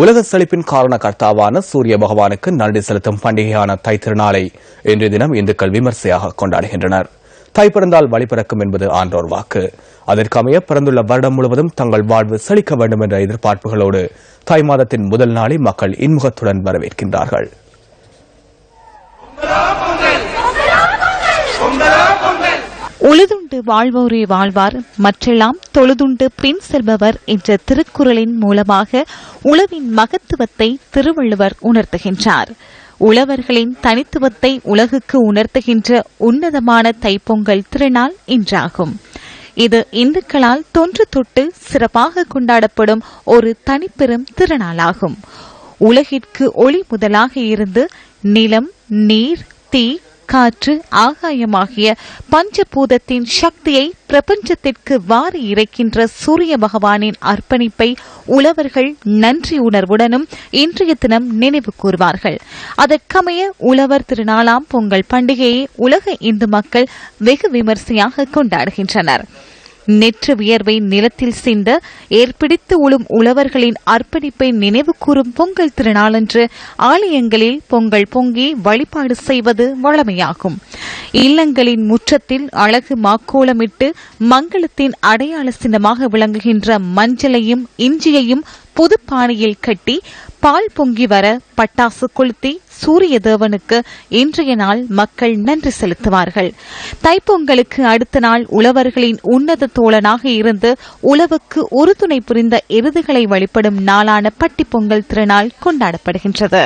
உலக செழிப்பின் காரணகர்த்தாவான சூரிய பகவானுக்கு நன்றி செலுத்தும் பண்டிகையான தை திருநாளை இன்றைய தினம் இந்துக்கள் விமர்சையாக கொண்டாடுகின்றனர். தை பிறந்தால் வழி பிறக்கும் என்பது ஆன்றோர் வாக்கு. அதற்கமைய பிறந்துள்ள வருடம் முழுவதும் தங்கள் வாழ்வு செழிக்க வேண்டும் என்ற எதிர்பார்ப்புகளோடு தை மாதத்தின் முதல் நாளை மக்கள் இன்முகத்துடன் வரவேற்கின்றார்கள். உழுதுண்டு வாழ்வோரே வாழ்வார், மற்றெல்லாம் தொழுதுண்டு பின் செல்பவர் என்ற திருக்குறளின் மூலமாக உழவின் மகத்துவத்தை திருவள்ளுவர் உணர்த்துகின்றார். உழவர்களின் தனித்துவத்தை உலகுக்கு உணர்த்துகின்ற உன்னதமான தைப்பொங்கல் திருநாள் இன்றாகும். இது இந்துக்களால் தொன்று தொட்டு சிறப்பாக கொண்டாடப்படும் ஒரு தனிப்பெரும் திருநாளாகும். உலகிற்கு ஒளி முதலாக இருந்து நிலம், நீர், தீ, காற்று, ஆகாயமாகிய பஞ்சபூதத்தின் சக்தியை பிரபஞ்சத்திற்கு வாரி இறைக்கின்ற சூரிய பகவானின் அர்ப்பணிப்பை உழவர்கள் நன்றி உணர்வுடனும் இன்றைய தினம் நினைவு கூறுவார்கள். அதற்கமைய உழவர் திருநாளாம் பொங்கல் பண்டிகையை உலக இந்து மக்கள் வெகு விமர்சையாக கொண்டாடுகின்றனர். நெற்று வியர்வை நிலத்தில் சிந்த ஏற்பிடித்து உழும் உழவர்களின் அர்ப்பணிப்பை நினைவு கூறும் பொங்கல் திருநாளன்று ஆலயங்களில் பொங்கல் பொங்கி வழிபாடு செய்வது வழமையாகும். இல்லங்களின் முற்றத்தில் அழகு மாக்கோலமிட்டு மங்களத்தின் அடையாள சின்னமாக விளங்குகின்ற மஞ்சளையும் இஞ்சியையும் புதுப்பானையில் கட்டி பால் பொங்கி வர பட்டாசு கொளுத்தி சூரிய தேவனுக்கு இன்றைய நாள் மக்கள் நன்றி செலுத்துவார்கள். தைப்பொங்கலுக்கு அடுத்த நாள் உழவர்களின் உன்னத தோழனாக இருந்து உழவுக்கு உறுதுணை புரிந்த எருதுகளை வழிபடும் நாளான பட்டிப்பொங்கல் திருநாள் கொண்டாடப்படுகின்றது.